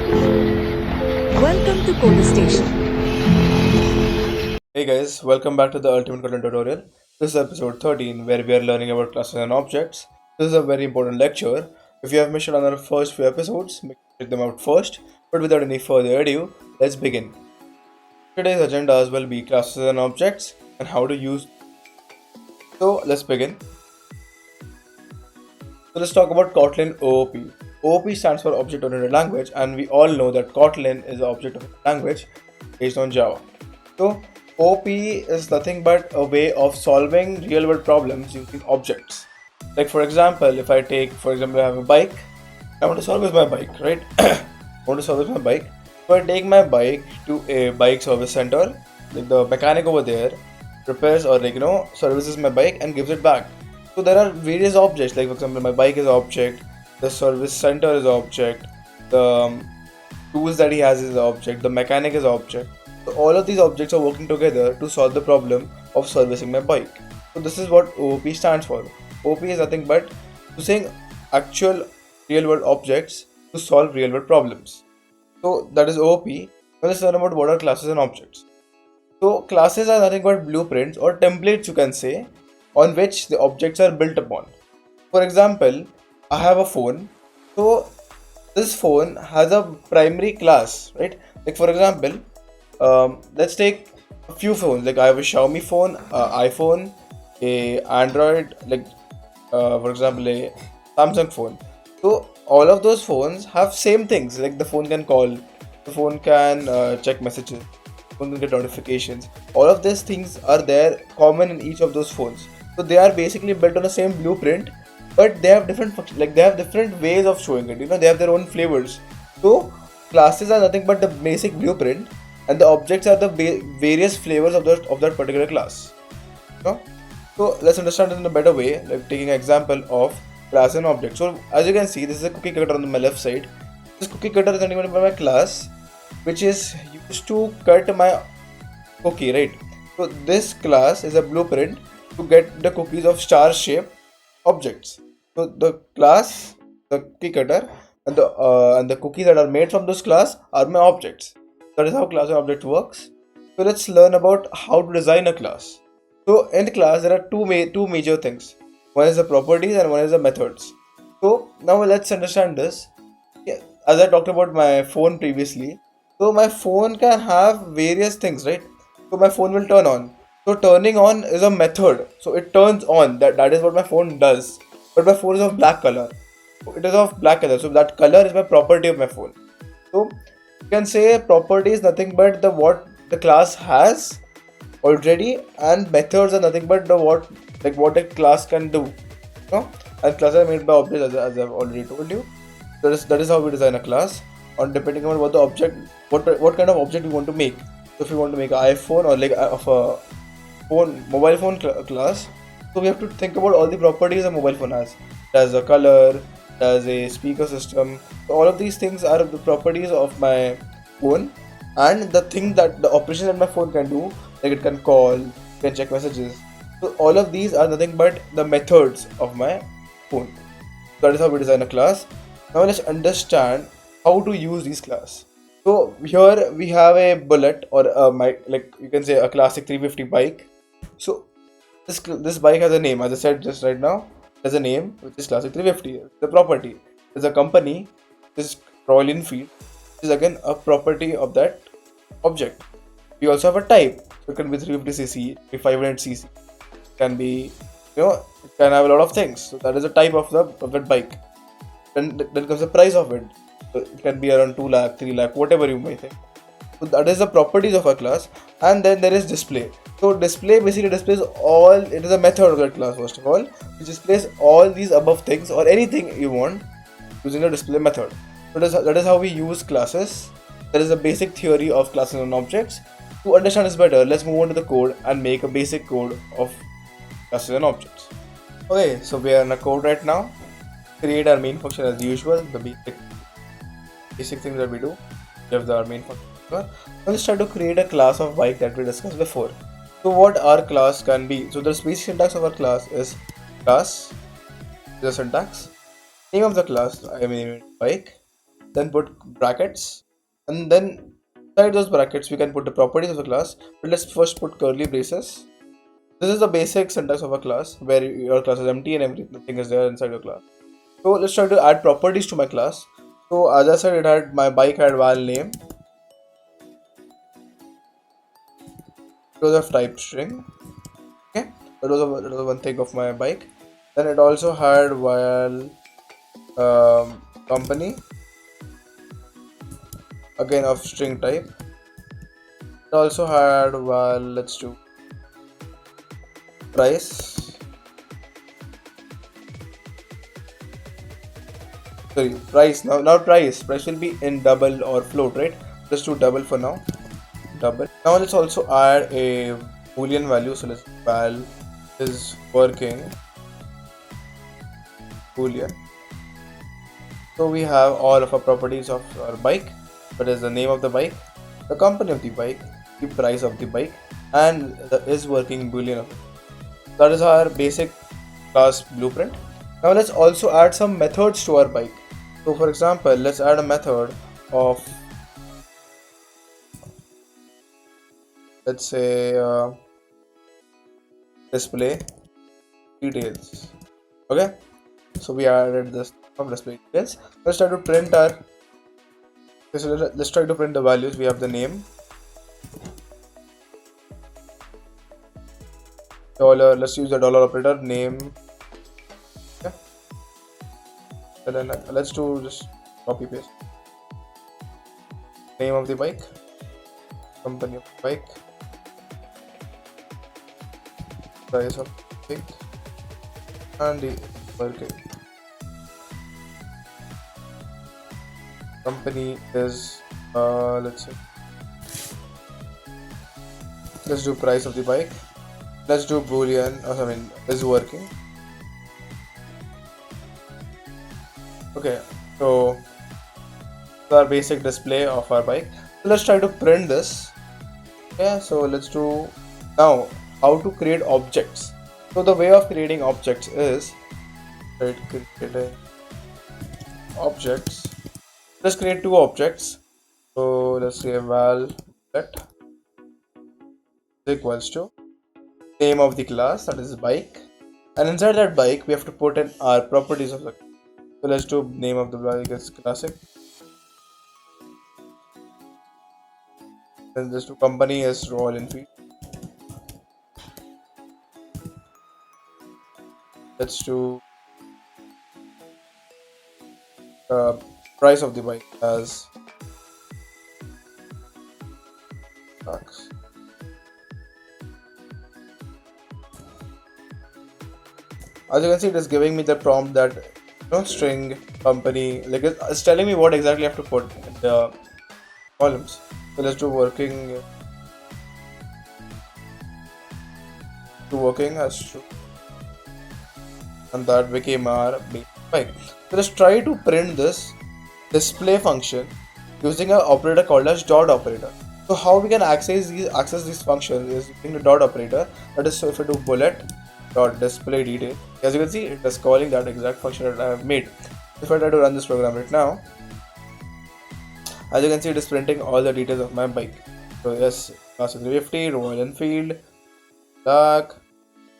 Welcome to Code Station. Hey guys, welcome back to the Ultimate Kotlin tutorial. This is episode 13 where we are learning about classes and objects. This is a very important lecture. If you have missed on our first few episodes, make sure to check them out first. But without any further ado, let's begin. Today's agendas will be classes and objects and how to use. So let's begin. So let's talk about Kotlin OOP. OOP stands for Object Oriented Language, and we all know that Kotlin is an object oriented language based on Java. So OP is nothing but a way of solving real world problems using objects. Like for example, if I take, for example, I have a bike, I want to service my bike, right? I want to service my bike. So I take my bike to a bike service center, like the mechanic over there repairs or services my bike and gives it back. So there are various objects, like for example, my bike is an object, the service center is an object, the tools that he has is an object, the mechanic is an object. So all of these objects are working together to solve the problem of servicing my bike. So this is what OOP stands for. OOP is nothing but using actual real world objects to solve real world problems. So that is OOP. Now let's learn about what are classes and objects. So classes are nothing but blueprints or templates, you can say, on which the objects are built upon. For example, I have a phone. So this phone has a primary class, right? Like for example, let's take a few phones. Like I have a Xiaomi phone, iPhone, a Android, like for example a Samsung phone. So all of those phones have same things. Like the phone can call, the phone can check messages, the phone can get notifications. All of these things are there common in each of those phones. So they are basically built on the same blueprint, but they have different like they have different ways of showing it. They have their own flavors. So classes are nothing but the basic blueprint, and the objects are the various flavors of that particular class. So let's understand it in a better way, like taking an example of class and object. So as you can see, this is a cookie cutter on my left side. This cookie cutter is nothing but my class, which is used to cut my cookie, right? So this class is a blueprint to get the cookies of star shape objects. So the class, the cookie cutter, and the cookies that are made from this class are my objects. That is how class and object works. So let's learn about how to design a class. So in the class there are two major things. One is the properties and one is the methods. So now let's understand this. Yeah, as I talked about my phone previously, so my phone can have various things, right? So my phone will turn on. So turning on is a method. So it turns on. That is what my phone does. But my phone is of black color. So it is of black color. So that color is my property of my phone. So you can say property is nothing but the what the class has already, and methods are nothing but the what a class can do. And classes are made by objects, as I've already told you. That is how we design a class, on depending on what the object, what kind of object we want to make. So if we want to make an iPhone or like of a mobile phone class, so we have to think about all the properties a mobile phone has. It has a color, it has a speaker system. So all of these things are the properties of my phone, and the thing that the operation that my phone can do, like it can call, it can check messages. So all of these are nothing but the methods of my phone. That is how we design a class. Now let's understand how to use these class. So here we have a bullet or like you can say a classic 350 bike. So this bike has a name, as I said just right now. It has a name which is classic 350. The property is a company. This is Royal Enfield, which is again a property of that object. We also have a type. So it can be 350cc, 500cc. It can be, it can have a lot of things. So that is a type of that bike. Then comes the price of it. So it can be around 2 lakh, 3 lakh, whatever you may think. So that is the properties of a class. And then there is display. So display basically displays all, it is a method of that class first of all, which displays all these above things or anything you want using the display method. So that is how we use classes. That is a basic theory of classes and objects. To understand this better, let's move on to the code and make a basic code of classes and objects. Okay, so we are in a code right now. Create our main function as usual, the basic things that we do. We have our main function. Now let's try to create a class of bike that we discussed before. So what our class can be. So the basic syntax of our class is class, the syntax, name of the class, I mean bike, then put brackets, and then inside those brackets we can put the properties of the class. But let's first put curly braces. This is the basic syntax of a class where your class is empty and everything is there inside your class. So let's try to add properties to my class. So as I said, my bike had val name. It was of type string. Okay, that was one thing of my bike. Then it also had val company, again of string type. It also had val, let's do price. Sorry, price. Now price will be in double or float, right? Let's do double for now. Double. Now let's also add a boolean value. So let's val is working boolean. So we have all of our properties of our bike. That is the name of the bike, the company of the bike, the price of the bike, and the is working boolean. That is our basic class blueprint. Now let's also add some methods to our bike. So for example, let's add a method of, let's say, display details. Okay, so we added this of display details. Let's try to print our, let's try to print the values. We have the name, dollar. Let's use the dollar operator, name. Okay, and then let's do just copy paste. Name of the bike, company of the bike, price of the bike, and the working. Company is, let's say, let's do price of the bike. Let's do boolean, is working. Okay, so our basic display of our bike. So let's try to print this. Okay, so let's do now how to create objects. So the way of creating objects is, right, creating objects. Let's create two objects. So let's say val let equals to name of the class, that is bike, and inside that bike we have to put in our properties of the class. So let's do name of the bike is classic, then let's do company is Royal Enfield, let's do price of the bike as tax. As you can see, it is giving me the prompt that string company, like it's telling me what exactly I have to put in the columns. So let's do working as true, and that became our bike. So let's try to print this display function using an operator called as dot operator. So how we can access these functions is using the dot operator. That is, so if I do bullet dot display detail, as you can see, it is calling that exact function that I have made. If I try to run this program right now, as you can see, it is printing all the details of my bike. So yes, class is 350, Royal Enfield, black,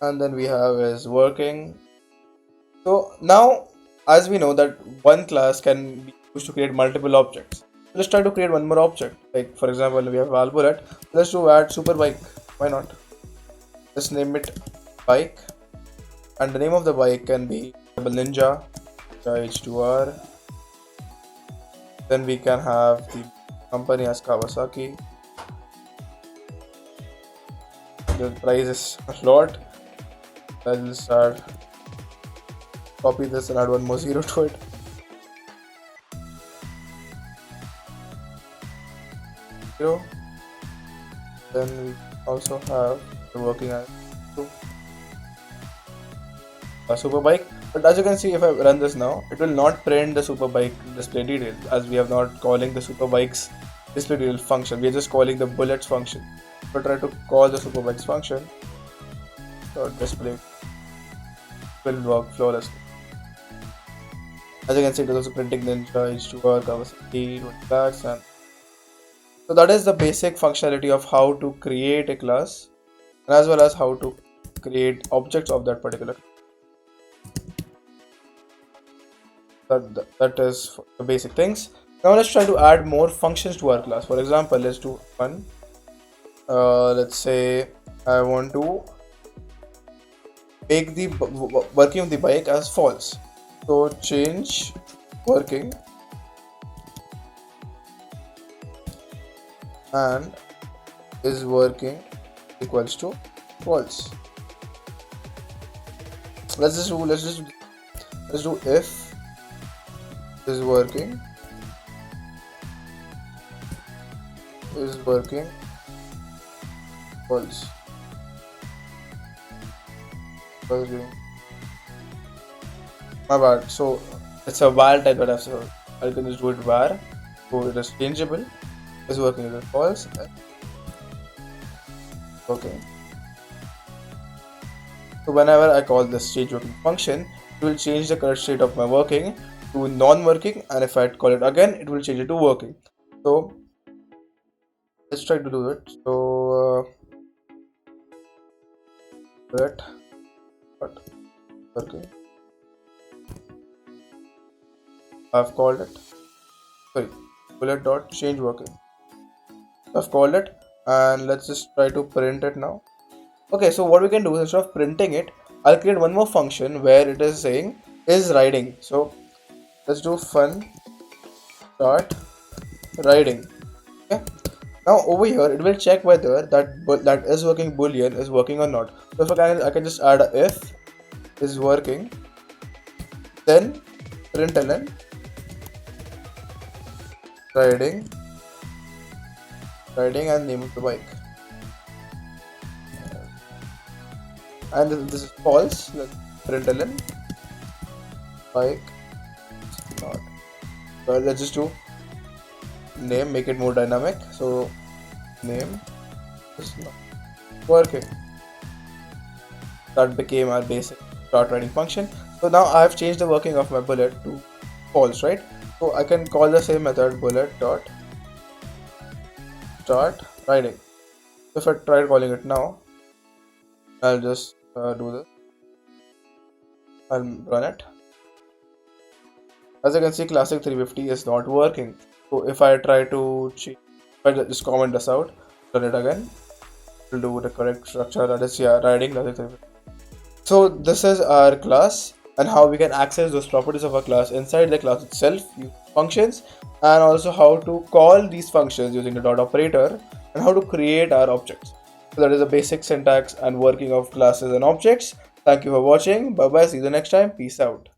and then we have is working. So now, as we know that one class can be used to create multiple objects, let's try to create one more object. Like for example, we have val bullet. Let's do add super bike. Why not? Let's name it bike, and the name of the bike can be Ninja H2R. Then we can have the company as Kawasaki. The price is a lot. I'll start copy this and add one more zero to it. Zero. Then we also have the working as a super bike. But as you can see, if I run this now, it will not print the super bike display details, as we are not calling the super bikes display detail function. We are just calling the bullets function. So try to call the super bikes function. So display will work flawlessly. As you can see, it is also printing Ninja, H2R, Kawasaki, 20 lakhs, and so that is the basic functionality of how to create a class, and as well as how to create objects of that particular class. That is the basic things. Now let's try to add more functions to our class. For example, let's do one. Let's say I want to make the working of the bike as false. So change working and is working equals to false. Let's do if is working false. My bad. So it's a var type that I can just do it var. So it is changeable. Is working is false. Okay. So whenever I call this change working function, it will change the current state of my working to non-working, and if I call it again, it will change it to working. So let's try to do it. So let working. I've called it. Sorry, bullet dot change working. I've called it, and let's just try to print it now. Okay, so what we can do is instead of printing it, I'll create one more function where it is saying is riding. So let's do fun start riding. Okay. Now over here it will check whether that is working boolean is working or not. So if I can just add a if is working, then println riding and name of the bike. And this is false. Let's println bike not. So let's just do name, make it more dynamic. So name is not working. That became our basic start writing function. So now I have changed the working of my bullet to false, right? So I can call the same method bullet dot start writing. If I try calling it now, I'll just do this. I'll run it. As you can see, classic 350 is not working. So if I try to change, if I just comment this out, run it again, it will do the correct structure, that is writing classic 350. So this is our class and how we can access those properties of our class inside the class itself, use functions, and also how to call these functions using the dot operator and how to create our objects. So that is the basic syntax and working of classes and objects. Thank you for watching. Bye bye. See you next time. Peace out.